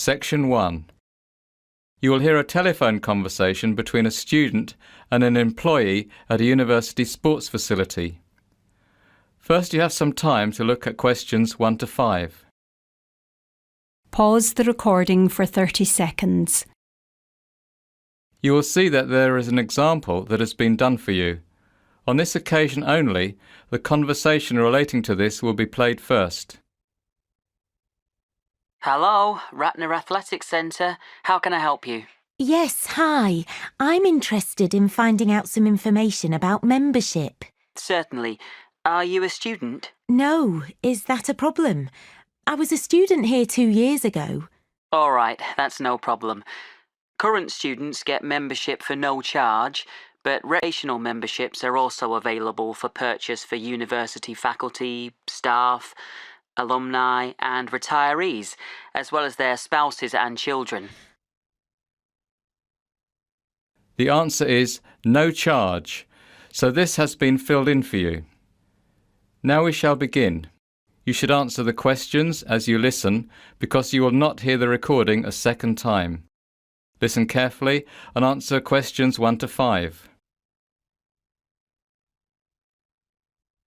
Section 1. You will hear a telephone conversation between a student and an employee at a university sports facility. First, you have some time to look at questions 1 to 5. Pause the recording for 30 seconds. You will see that there is an example that has been done for you. On this occasion only, the conversation relating to this will be played first. Hello, Ratner Athletics Centre. How can I help you? Yes, hi. I'm interested in finding out some information about membership. Certainly. Are you a student? No, is that a problem? I was a student here 2 years ago. All right, that's no problem. Current students get membership for no charge, but recreational memberships are also available for purchase for university faculty, staff, alumni and retirees, as well as their spouses and children. The answer is no charge, so this has been filled in for you. Now we shall begin. You should answer the questions as you listen because you will not hear the recording a second time. Listen carefully and answer questions 1 to 5.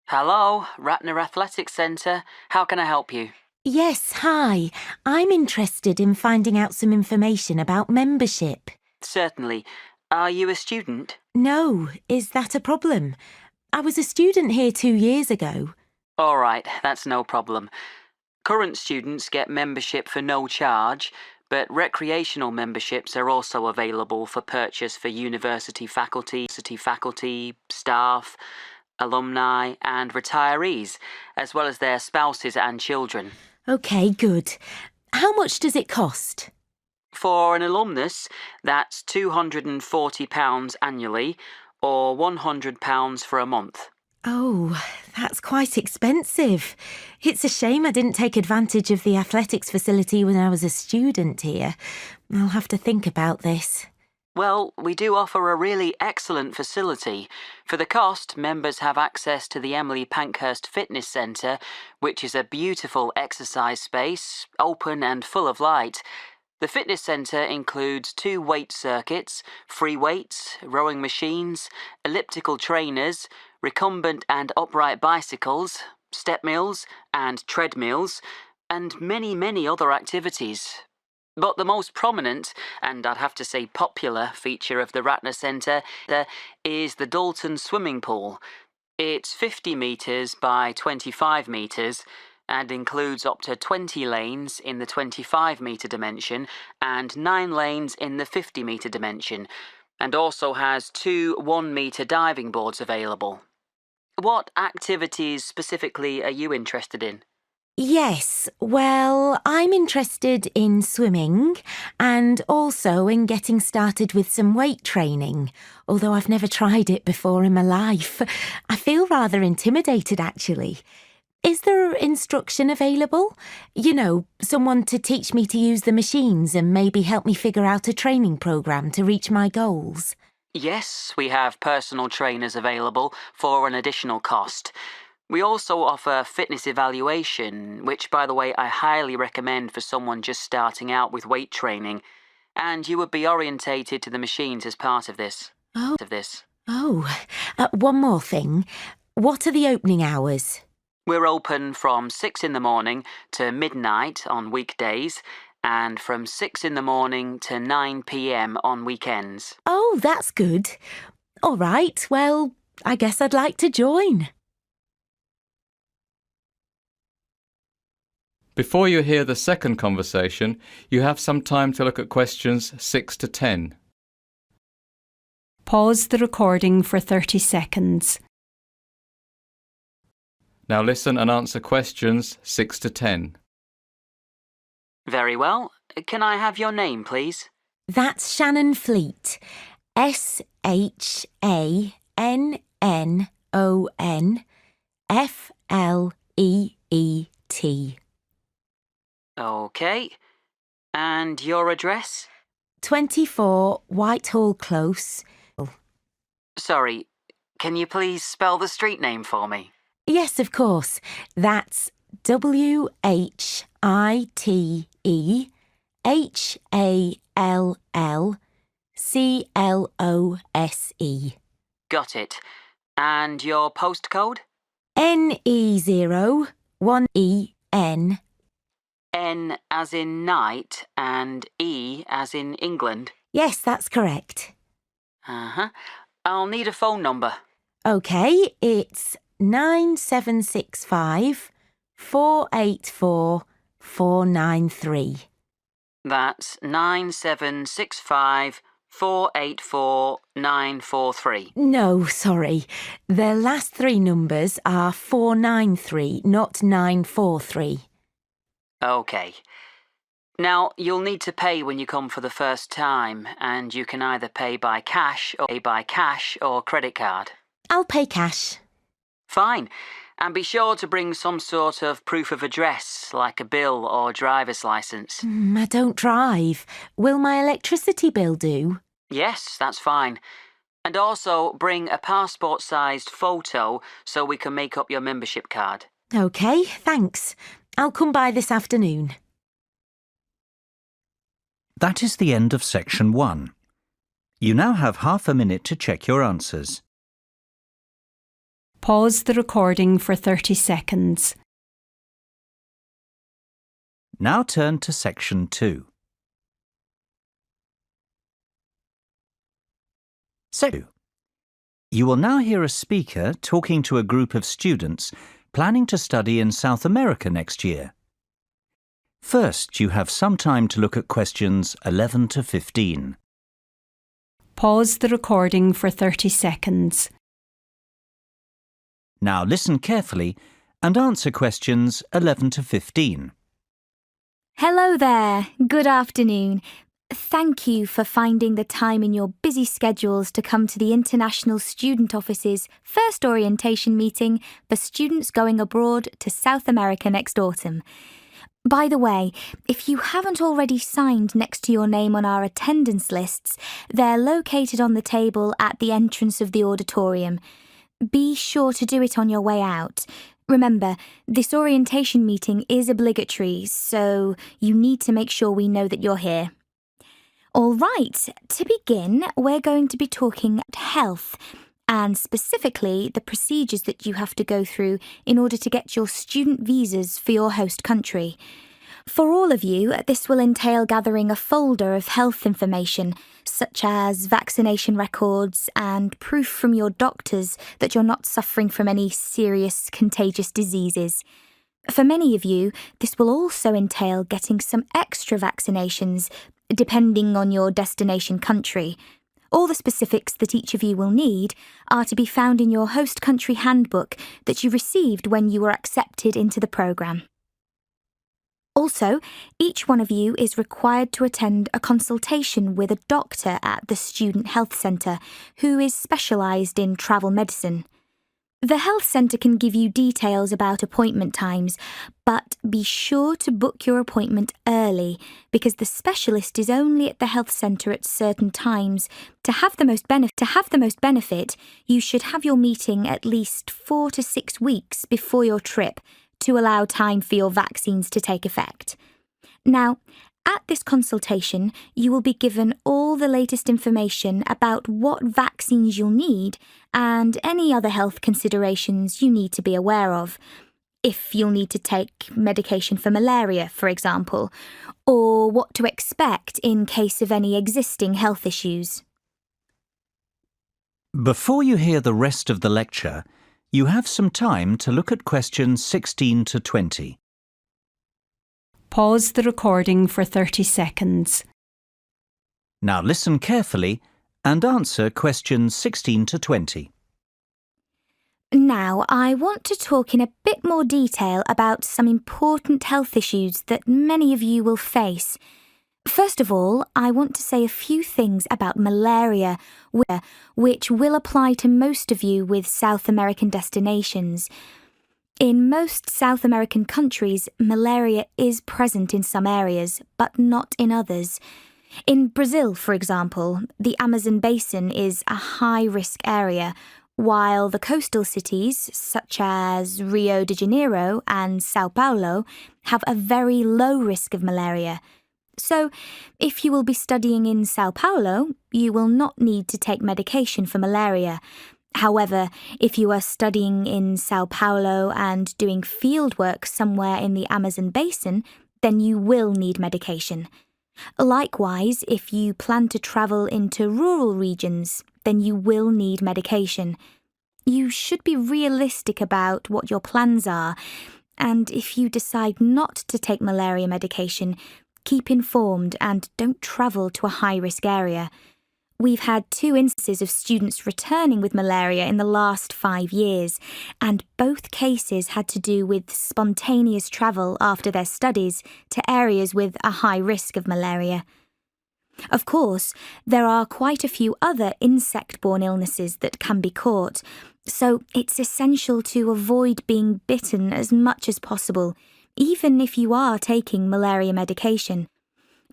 Hello, Ratner Athletics Centre. How can I help you? Yes, hi. I'm interested in finding out some information about membership. Certainly. Are you a student? No, is that a problem? I was a student here 2 years ago. All right, that's no problem. Current students get membership for no charge, but recreational memberships are also available for purchase for university faculty, staff, alumni and retirees, as well as their spouses and children. OK, good. How much does it cost? For an alumnus, that's £240 annually, or £100 for a month. Oh, that's quite expensive. It's a shame I didn't take advantage of the athletics facility when I was a student here. I'll have to think about this. Well, we do offer a really excellent facility. For the cost, members have access to the Emily Pankhurst Fitness Centre, which is a beautiful exercise space, open and full of light. The fitness centre includes 2 weight circuits, free weights, rowing machines, elliptical trainers, recumbent and upright bicycles, step mills and treadmills, and many other activities. But the most prominent, and I'd have to say popular, feature of the Ratner Centre is the Dalton swimming pool. It's 50 metres by 25 metres and includes up to 20 lanes in the 25-metre dimension and 9 lanes in the 50-metre dimension, and also has 2 1-metre diving boards available. What activities specifically are you interested in? Yes, well, I'm interested in swimming and also in getting started with some weight training, although I've never tried it before in my life. I feel rather intimidated, actually. Is there instruction available? You know, someone to teach me to use the machines and maybe help me figure out a training programme to reach my goals? Yes, we have personal trainers available for an additional cost. We also offer fitness evaluation, which, by the way, I highly recommend for someone just starting out with weight training. And you would be orientated to the machines as part of this. One more thing. What are the opening hours? We're open from 6 in the morning to midnight on weekdays, and from 6 in the morning to 9 p.m. on weekends. Oh, that's good. All right, well, I guess I'd like to join. Before you hear the second conversation, you have some time to look at questions 6 to 10. Pause the recording for 30 seconds. Now listen and answer questions 6 to 10. Very well. Can I have your name, please? That's Shannon Fleet. SHANNON FLEET. OK. And your address? 24 Whitehall Close. Sorry, can you please spell the street name for me? Yes, of course. That's WHITELL HALLCLOSE. Got it. And your postcode? NE01EN. N as in night and E as in England. Yes, that's correct. Uh-huh. I'll need a phone number. OK, it's 9765 484 493. That's 9765 484 943. No, sorry. The last three numbers are 493, not 943. OK. Now, you'll need to pay when you come for the first time, and you can either pay by cash or credit card. I'll pay cash. Fine. And be sure to bring some sort of proof of address, like a bill or driver's licence. I don't drive. Will my electricity bill do? Yes, that's fine. And also bring a passport-sized photo so we can make up your membership card. OK, thanks. I'll come by this afternoon. That is the end of section 1. You now have half a minute to check your answers. Pause the recording for 30 seconds. Now turn to section 2. You will now hear a speaker talking to a group of students planning to study in South America next year. First, you have some time to look at questions 11 to 15. Pause the recording for 30 seconds. Now listen carefully and answer questions 11 to 15. Hello there. Good afternoon. Thank you for finding the time in your busy schedules to come to the International Student Office's first orientation meeting for students going abroad to South America next autumn. By the way, if you haven't already signed next to your name on our attendance lists, they're located on the table at the entrance of the auditorium. Be sure to do it on your way out. Remember, this orientation meeting is obligatory, so you need to make sure we know that you're here. All right, to begin, we're going to be talking about health, and specifically the procedures that you have to go through in order to get your student visas for your host country. For all of you, this will entail gathering a folder of health information, such as vaccination records and proof from your doctors that you're not suffering from any serious contagious diseases. For many of you, this will also entail getting some extra vaccinations, depending on your destination country. All the specifics that each of you will need are to be found in your host country handbook that you received when you were accepted into the programme. Also, each one of you is required to attend a consultation with a doctor at the Student Health Centre who is specialised in travel medicine. The health centre can give you details about appointment times, but be sure to book your appointment early because the specialist is only at the health centre at certain times. To have the most benefit, you should have your meeting at least 4 to 6 weeks before your trip to allow time for your vaccines to take effect. Now, at this consultation, you will be given all the latest information about what vaccines you'll need and any other health considerations you need to be aware of. If you'll need to take medication for malaria, for example, or what to expect in case of any existing health issues. Before you hear the rest of the lecture, you have some time to look at questions 16 to 20. Pause the recording for 30 seconds. Now listen carefully and answer questions 16 to 20. Now, I want to talk in a bit more detail about some important health issues that many of you will face. First of all, I want to say a few things about malaria, which will apply to most of you with South American destinations. In most South American countries, malaria is present in some areas, but not in others. In Brazil, for example, the Amazon basin is a high-risk area, while the coastal cities, such as Rio de Janeiro and Sao Paulo, have a very low risk of malaria. So, if you will be studying in Sao Paulo, you will not need to take medication for malaria. However, if you are studying in Sao Paulo and doing fieldwork somewhere in the Amazon basin, then you will need medication. Likewise, if you plan to travel into rural regions, then you will need medication. You should be realistic about what your plans are, and if you decide not to take malaria medication, keep informed and don't travel to a high-risk area. We've had 2 instances of students returning with malaria in the last 5 years, and both cases had to do with spontaneous travel after their studies to areas with a high risk of malaria. Of course, there are quite a few other insect-borne illnesses that can be caught, so it's essential to avoid being bitten as much as possible, even if you are taking malaria medication.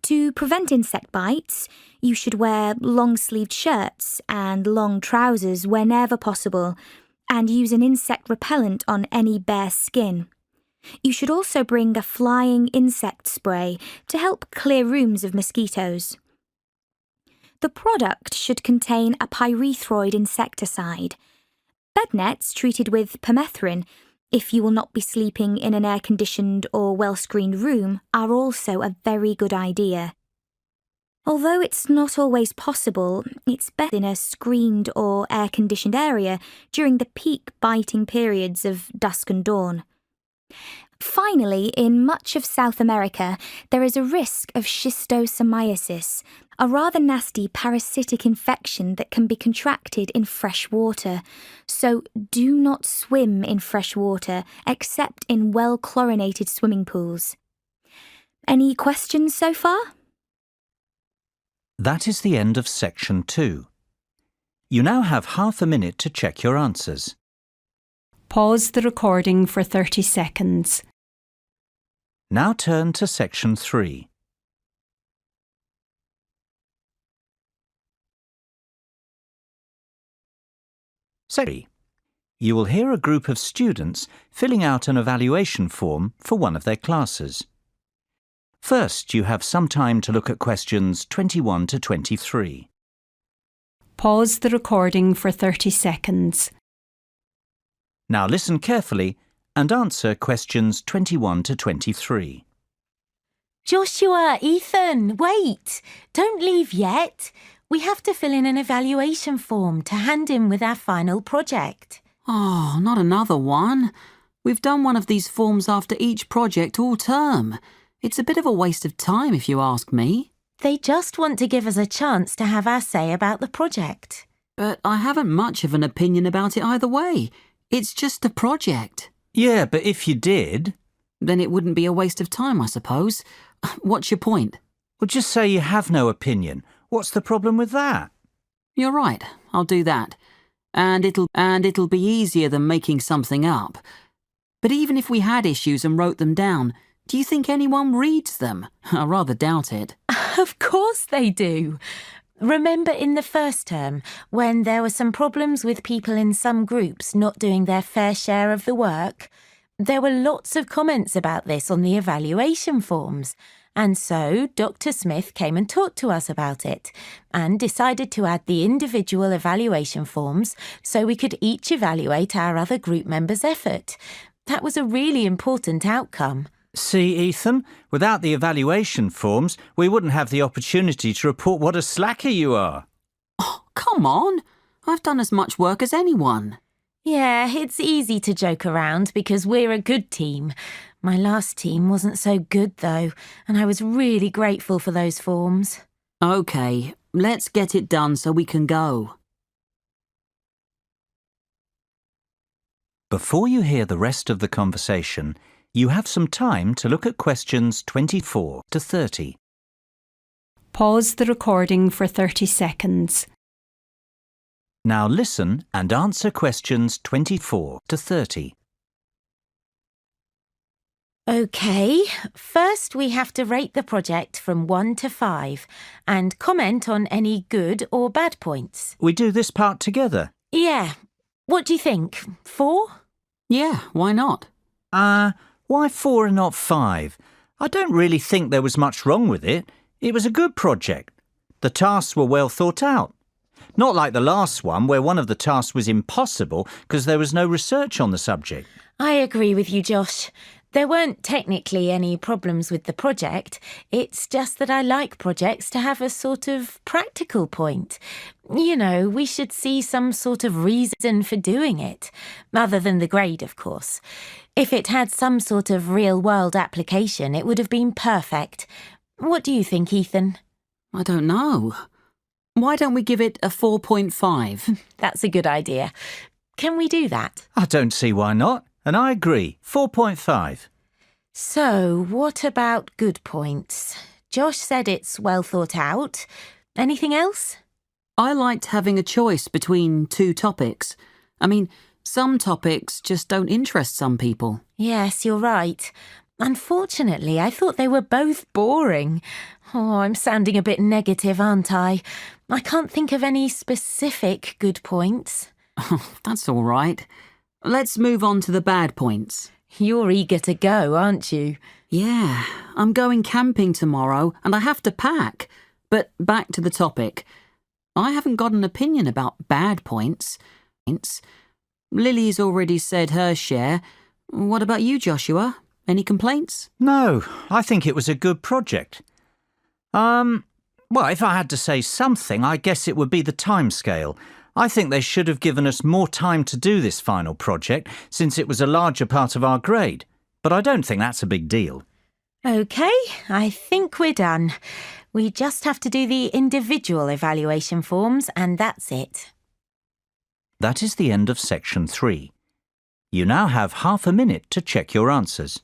To prevent insect bites, you should wear long-sleeved shirts and long trousers whenever possible, and use an insect repellent on any bare skin. You should also bring a flying insect spray to help clear rooms of mosquitoes. The product should contain a pyrethroid insecticide. Bed nets treated with permethrin, if you will not be sleeping in an air-conditioned or well-screened room, are also a very good idea. Although it's not always possible, it's better in a screened or air-conditioned area during the peak biting periods of dusk and dawn. Finally, in much of South America, there is a risk of schistosomiasis, a rather nasty parasitic infection that can be contracted in fresh water. So do not swim in fresh water except in well-chlorinated swimming pools. Any questions so far? That is the end of section 2. You now have half a minute to check your answers. Pause the recording for 30 seconds. Now turn to section 3. Section 3. You will hear a group of students filling out an evaluation form for one of their classes. First, you have some time to look at questions 21 to 23. Pause the recording for 30 seconds. Now listen carefully and answer questions 21 to 23. Joshua, Ethan, wait! Don't leave yet. We have to fill in an evaluation form to hand in with our final project. Oh, not another one. We've done one of these forms after each project all term. It's a bit of a waste of time if you ask me. They just want to give us a chance to have our say about the project. But I haven't much of an opinion about it either way. It's just a project. Yeah, but if you did... Then it wouldn't be a waste of time, I suppose. What's your point? Well, just say you have no opinion. What's the problem with that? You're right, I'll do that. And it'll be easier than making something up. But even if we had issues and wrote them down, do you think anyone reads them? I rather doubt it. Of course they do. Remember in the first term, when there were some problems with people in some groups not doing their fair share of the work? There were lots of comments about this on the evaluation forms. And so Dr. Smith came and talked to us about it and decided to add the individual evaluation forms so we could each evaluate our other group members' effort. That was a really important outcome. See, Ethan, without the evaluation forms, we wouldn't have the opportunity to report what a slacker you are. Oh, come on. I've done as much work as anyone. Yeah, it's easy to joke around because we're a good team. My last team wasn't so good, though, and I was really grateful for those forms. OK, let's get it done so we can go. Before you hear the rest of the conversation, you have some time to look at questions 24 to 30. Pause the recording for 30 seconds. Now listen and answer questions 24 to 30. OK, first we have to rate the project from 1 to 5 and comment on any good or bad points. We do this part together. Yeah. What do you think? 4? Yeah, why not? Why 4 and not 5? I don't really think there was much wrong with it. It was a good project. The tasks were well thought out. Not like the last one where one of the tasks was impossible because there was no research on the subject. I agree with you, Josh. There weren't technically any problems with the project. It's just that I like projects to have a sort of practical point. You know, we should see some sort of reason for doing it, other than the grade, of course. If it had some sort of real-world application, it would have been perfect. What do you think, Ethan? I don't know. Why don't we give it a 4.5? That's a good idea. Can we do that? I don't see why not. And I agree. 4.5. So, what about good points? Josh said it's well thought out. Anything else? I liked having a choice between two topics. I mean, some topics just don't interest some people. Yes, you're right. Unfortunately, I thought they were both boring. Oh, I'm sounding a bit negative, aren't I? I can't think of any specific good points. That's all right. Let's move on to the bad points. You're eager to go, aren't you? Yeah, I'm going camping tomorrow and I have to pack. But back to the topic. I haven't got an opinion about bad points. Lily's already said her share. What about you, Joshua? Any complaints? No, I think it was a good project. Well, if I had to say something, I guess it would be the timescale. I think they should have given us more time to do this final project since it was a larger part of our grade. But I don't think that's a big deal. OK, I think we're done. We just have to do the individual evaluation forms and that's it. That is the end of section 3. You now have half a minute to check your answers.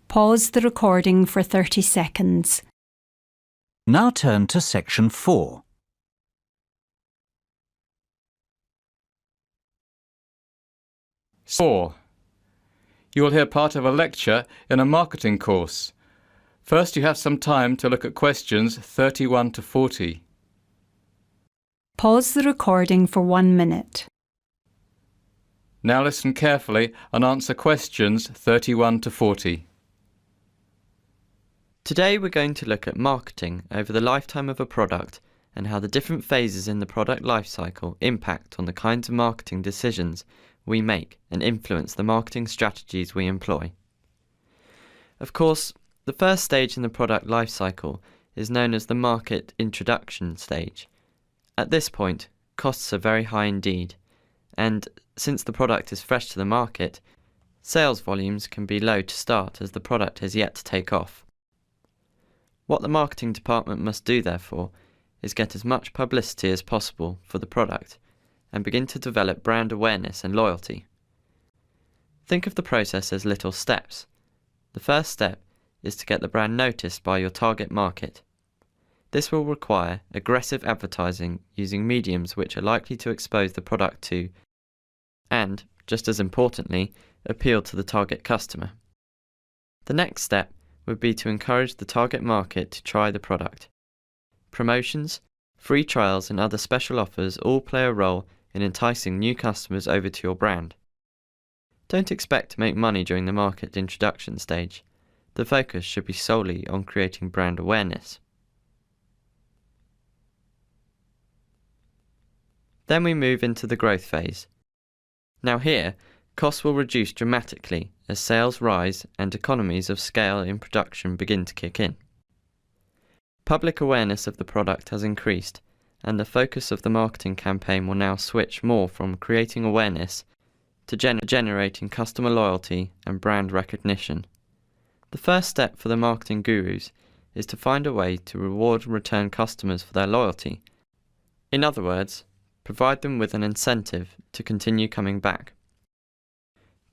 Pause the recording for 30 seconds. Now turn to section 4. Four. You will hear part of a lecture in a marketing course. First, you have some time to look at questions 31 to 40. Pause the recording for 1 minute. Now listen carefully and answer questions 31 to 40. Today we're going to look at marketing over the lifetime of a product and how the different phases in the product lifecycle impact on the kinds of marketing decisions we make and influence the marketing strategies we employ. Of course, the first stage in the product lifecycle is known as the market introduction stage. At this point, costs are very high indeed, and since the product is fresh to the market, sales volumes can be low to start as the product has yet to take off. What the marketing department must do, therefore, is get as much publicity as possible for the product and begin to develop brand awareness and loyalty. Think of the process as little steps. The first step is to get the brand noticed by your target market. This will require aggressive advertising using mediums which are likely to expose the product to, and, just as importantly, appeal to the target customer. The next step would be to encourage the target market to try the product. Promotions, free trials and other special offers all play a role in enticing new customers over to your brand. Don't expect to make money during the market introduction stage. The focus should be solely on creating brand awareness. Then we move into the growth phase. Now here, costs will reduce dramatically as sales rise and economies of scale in production begin to kick in. Public awareness of the product has increased, and the focus of the marketing campaign will now switch more from creating awareness to generating customer loyalty and brand recognition. The first step for the marketing gurus is to find a way to reward return customers for their loyalty. In other words, provide them with an incentive to continue coming back.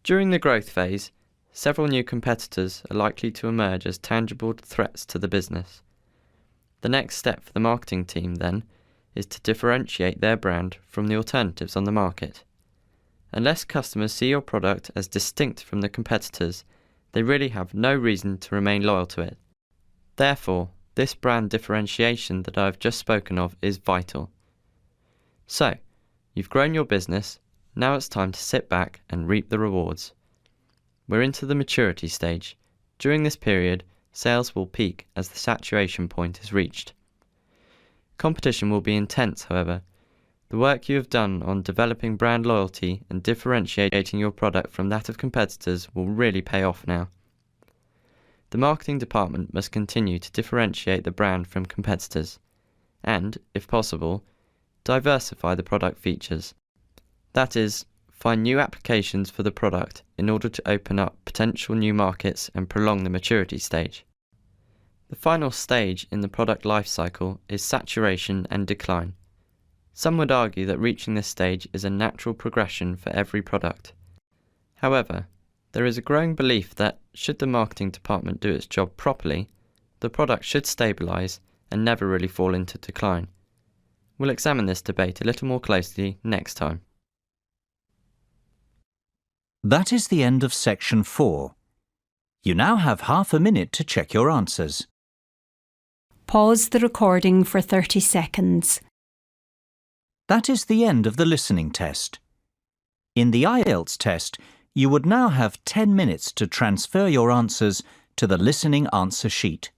During the growth phase, several new competitors are likely to emerge as tangible threats to the business. The next step for the marketing team, then, is to differentiate their brand from the alternatives on the market. Unless customers see your product as distinct from the competitors, they really have no reason to remain loyal to it. Therefore, this brand differentiation that I've just spoken of is vital. So, you've grown your business, now it's time to sit back and reap the rewards. We're into the maturity stage. During this period, sales will peak as the saturation point is reached. Competition will be intense, however. The work you have done on developing brand loyalty and differentiating your product from that of competitors will really pay off now. The marketing department must continue to differentiate the brand from competitors and, if possible, diversify the product features. That is, find new applications for the product in order to open up potential new markets and prolong the maturity stage. The final stage in the product life cycle is saturation and decline. Some would argue that reaching this stage is a natural progression for every product. However, there is a growing belief that, should the marketing department do its job properly, the product should stabilise and never really fall into decline. We'll examine this debate a little more closely next time. That is the end of section 4. You now have half a minute to check your answers. Pause the recording for 30 seconds. That is the end of the listening test. In the IELTS test, you would now have 10 minutes to transfer your answers to the listening answer sheet.